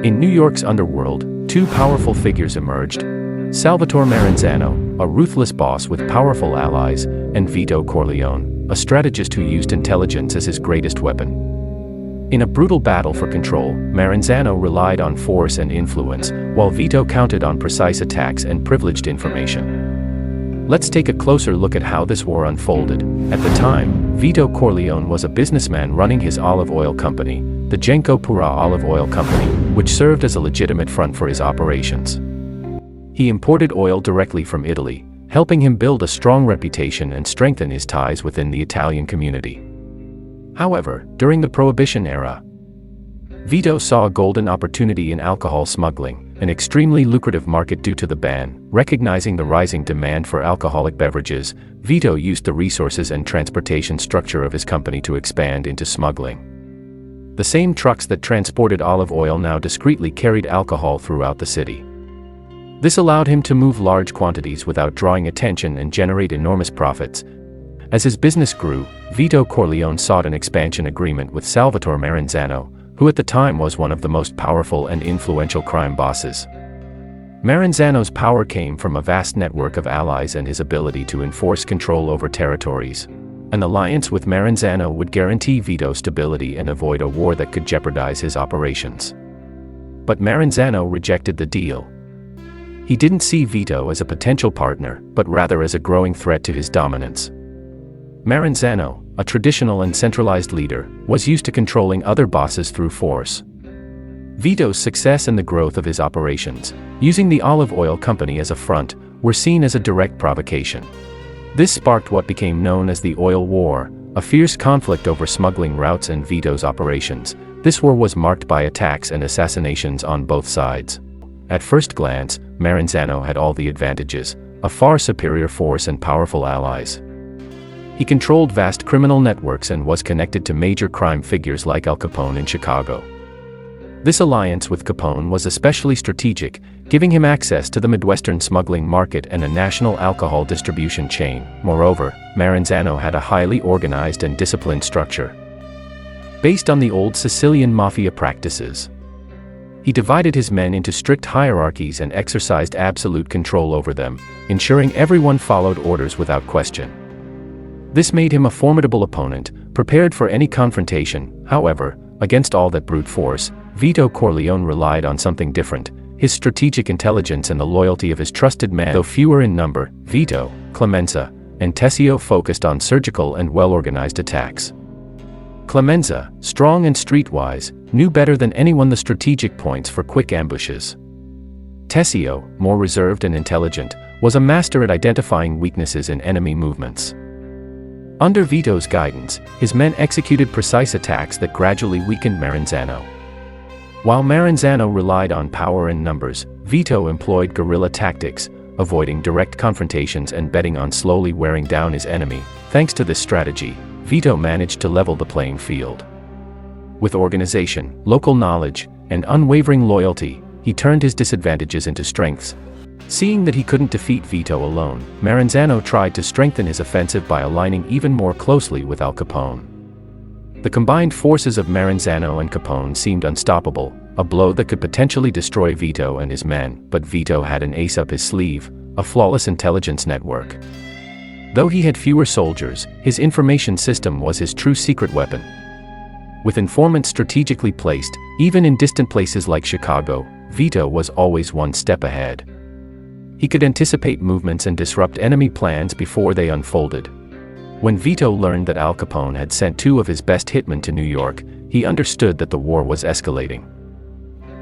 In New York's underworld, two powerful figures emerged: Salvatore Marenzano, a ruthless boss with powerful allies, and Vito Corleone, a strategist who used intelligence as his greatest weapon. In a brutal battle for control, Marenzano relied on force and influence, while Vito counted on precise attacks and privileged information. Let's take a closer look at how this war unfolded. At the time, Vito Corleone was a businessman running his olive oil company, the Genco Pura Olive Oil Company, which served as a legitimate front for his operations. He imported oil directly from Italy, helping him build a strong reputation and strengthen his ties within the Italian community. However, during the Prohibition era, Vito saw a golden opportunity in alcohol smuggling, an extremely lucrative market due to the ban. Recognizing the rising demand for alcoholic beverages, Vito used the resources and transportation structure of his company to expand into smuggling. The same trucks that transported olive oil now discreetly carried alcohol throughout the city. This allowed him to move large quantities without drawing attention and generate enormous profits. As his business grew, Vito Corleone sought an expansion agreement with Salvatore Marenzano, who at the time was one of the most powerful and influential crime bosses. Marenzano's power came from a vast network of allies and his ability to enforce control over territories. An alliance with Marenzano would guarantee Vito stability and avoid a war that could jeopardize his operations. But Marenzano rejected the deal. He didn't see Vito as a potential partner, but rather as a growing threat to his dominance. Marenzano, a traditional and centralized leader, was used to controlling other bosses through force. Vito's success and the growth of his operations, using the olive oil company as a front, were seen as a direct provocation. This sparked what became known as the Oil War, a fierce conflict over smuggling routes and Vito's operations. This war was marked by attacks and assassinations on both sides. At first glance, Marenzano had all the advantages: a far superior force and powerful allies. He controlled vast criminal networks and was connected to major crime figures like Al Capone in Chicago. This alliance with Capone was especially strategic, giving him access to the Midwestern smuggling market and a national alcohol distribution chain. Moreover, Marenzano had a highly organized and disciplined structure, based on the old Sicilian mafia practices. He divided his men into strict hierarchies and exercised absolute control over them, ensuring everyone followed orders without question. This made him a formidable opponent, prepared for any confrontation. However, against all that brute force, Vito Corleone relied on something different: his strategic intelligence and the loyalty of his trusted men. Though fewer in number, Vito, Clemenza, and Tessio focused on surgical and well-organized attacks. Clemenza, strong and streetwise, knew better than anyone the strategic points for quick ambushes. Tessio, more reserved and intelligent, was a master at identifying weaknesses in enemy movements. Under Vito's guidance, his men executed precise attacks that gradually weakened Marenzano. While Marenzano relied on power and numbers, Vito employed guerrilla tactics, avoiding direct confrontations and betting on slowly wearing down his enemy. Thanks to this strategy, Vito managed to level the playing field. With organization, local knowledge, and unwavering loyalty, he turned his disadvantages into strengths. Seeing that he couldn't defeat Vito alone, Marenzano tried to strengthen his offensive by aligning even more closely with Al Capone. The combined forces of Marenzano and Capone seemed unstoppable, a blow that could potentially destroy Vito and his men. But Vito had an ace up his sleeve: a flawless intelligence network. Though he had fewer soldiers, his information system was his true secret weapon. With informants strategically placed, even in distant places like Chicago, Vito was always one step ahead. He could anticipate movements and disrupt enemy plans before they unfolded. When Vito learned that Al Capone had sent two of his best hitmen to New York, he understood that the war was escalating.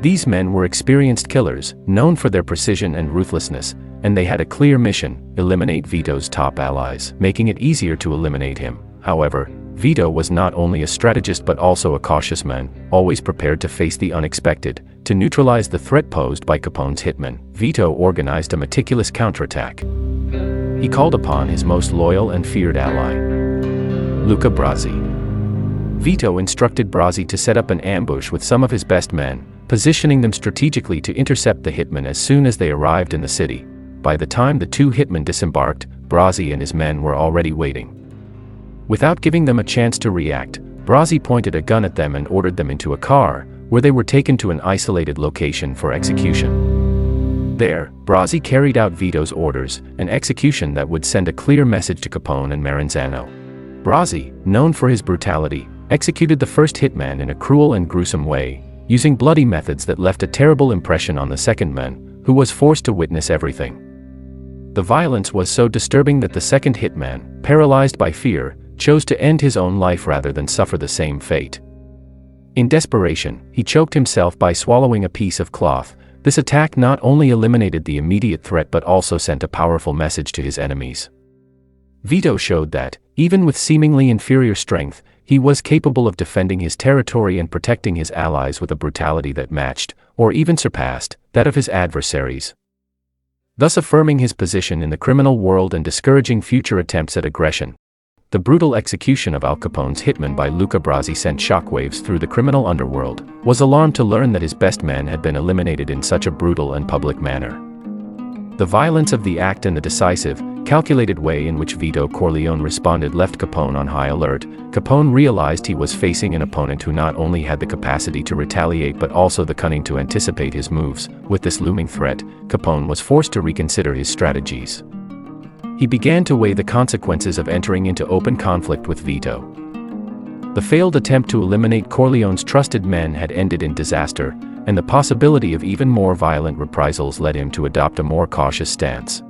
These men were experienced killers, known for their precision and ruthlessness, and they had a clear mission: eliminate Vito's top allies, making it easier to eliminate him. However, Vito was not only a strategist but also a cautious man, always prepared to face the unexpected. To neutralize the threat posed by Capone's hitmen, Vito organized a meticulous counterattack. He called upon his most loyal and feared ally, Luca Brasi. Vito instructed Brasi to set up an ambush with some of his best men, positioning them strategically to intercept the hitmen as soon as they arrived in the city. By the time the two hitmen disembarked, Brasi and his men were already waiting. Without giving them a chance to react, Brasi pointed a gun at them and ordered them into a car, where they were taken to an isolated location for execution. There, Brazzi carried out Vito's orders, an execution that would send a clear message to Capone and Marenzano. Brazzi, known for his brutality, executed the first hitman in a cruel and gruesome way, using bloody methods that left a terrible impression on the second man, who was forced to witness everything. The violence was so disturbing that the second hitman, paralyzed by fear, chose to end his own life rather than suffer the same fate. In desperation, he choked himself by swallowing a piece of cloth. This attack not only eliminated the immediate threat but also sent a powerful message to his enemies. Vito showed that, even with seemingly inferior strength, he was capable of defending his territory and protecting his allies with a brutality that matched, or even surpassed, that of his adversaries, thus affirming his position in the criminal world and discouraging future attempts at aggression. The brutal execution of Al Capone's hitman by Luca Brazzi sent shockwaves through the criminal underworld, was alarmed to learn that his best man had been eliminated in such a brutal and public manner. The violence of the act and the decisive, calculated way in which Vito Corleone responded left Capone on high alert. Capone realized he was facing an opponent who not only had the capacity to retaliate but also the cunning to anticipate his moves. With this looming threat, Capone was forced to reconsider his strategies. He began to weigh the consequences of entering into open conflict with Vito. The failed attempt to eliminate Corleone's trusted men had ended in disaster, and the possibility of even more violent reprisals led him to adopt a more cautious stance.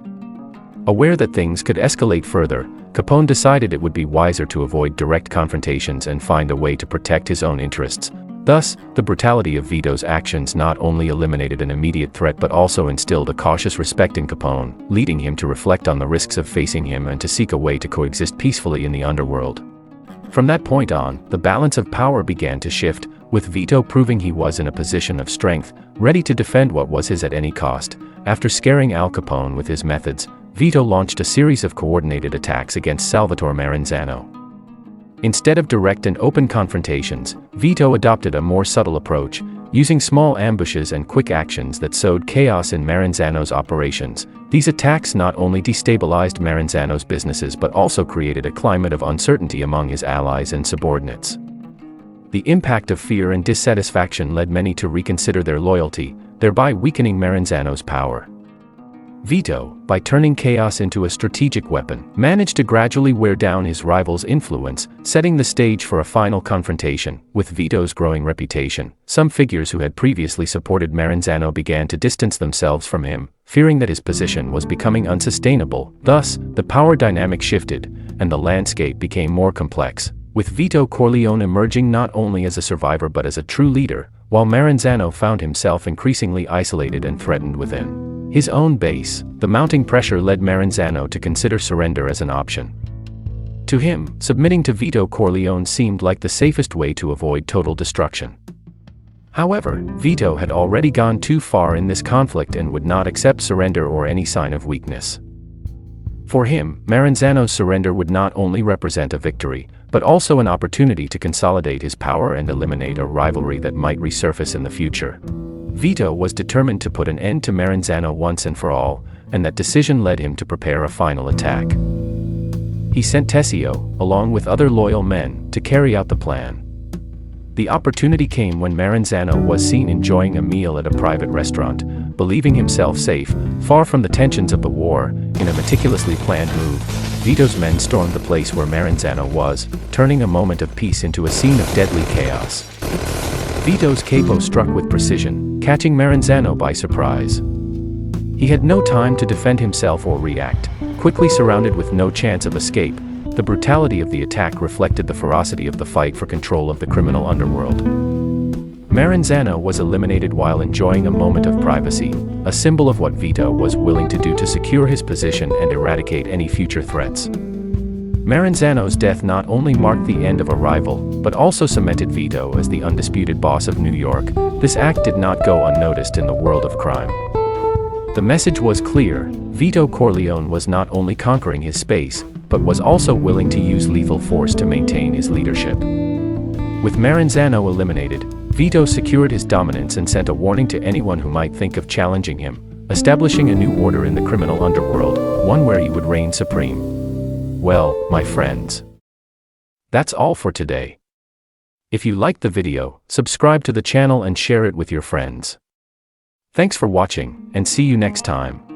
Aware that things could escalate further, Capone decided it would be wiser to avoid direct confrontations and find a way to protect his own interests. Thus, the brutality of Vito's actions not only eliminated an immediate threat but also instilled a cautious respect in Capone, leading him to reflect on the risks of facing him and to seek a way to coexist peacefully in the underworld. From that point on, the balance of power began to shift, with Vito proving he was in a position of strength, ready to defend what was his at any cost. After scaring Al Capone with his methods, Vito launched a series of coordinated attacks against Salvatore Marenzano. Instead of direct and open confrontations, Vito adopted a more subtle approach, using small ambushes and quick actions that sowed chaos in Marenzano's operations. These attacks not only destabilized Marenzano's businesses but also created a climate of uncertainty among his allies and subordinates. The impact of fear and dissatisfaction led many to reconsider their loyalty, thereby weakening Marenzano's power. Vito, by turning chaos into a strategic weapon, managed to gradually wear down his rival's influence, setting the stage for a final confrontation. With Vito's growing reputation, some figures who had previously supported Marenzano began to distance themselves from him, fearing that his position was becoming unsustainable. Thus, the power dynamic shifted, and the landscape became more complex, with Vito Corleone emerging not only as a survivor but as a true leader, while Marenzano found himself increasingly isolated and threatened within his own base. The mounting pressure led Marenzano to consider surrender as an option. To him, submitting to Vito Corleone seemed like the safest way to avoid total destruction. However, Vito had already gone too far in this conflict and would not accept surrender or any sign of weakness. For him, Marenzano's surrender would not only represent a victory, but also an opportunity to consolidate his power and eliminate a rivalry that might resurface in the future. Vito was determined to put an end to Marenzano once and for all, and that decision led him to prepare a final attack. He sent Tessio, along with other loyal men, to carry out the plan. The opportunity came when Marenzano was seen enjoying a meal at a private restaurant, believing himself safe, far from the tensions of the war. In a meticulously planned move, Vito's men stormed the place where Marenzano was, turning a moment of peace into a scene of deadly chaos. Vito's capo struck with precision, catching Marenzano by surprise. He had no time to defend himself or react. Quickly surrounded with no chance of escape, the brutality of the attack reflected the ferocity of the fight for control of the criminal underworld. Marenzano was eliminated while enjoying a moment of privacy, a symbol of what Vito was willing to do to secure his position and eradicate any future threats. Marenzano's death not only marked the end of a rival, but also cemented Vito as the undisputed boss of New York. This act did not go unnoticed in the world of crime. The message was clear: Vito Corleone was not only conquering his space, but was also willing to use lethal force to maintain his leadership. With Marenzano eliminated, Vito secured his dominance and sent a warning to anyone who might think of challenging him, establishing a new order in the criminal underworld, one where he would reign supreme. Well, my friends, that's all for today. If you liked the video, subscribe to the channel and share it with your friends. Thanks for watching, and see you next time.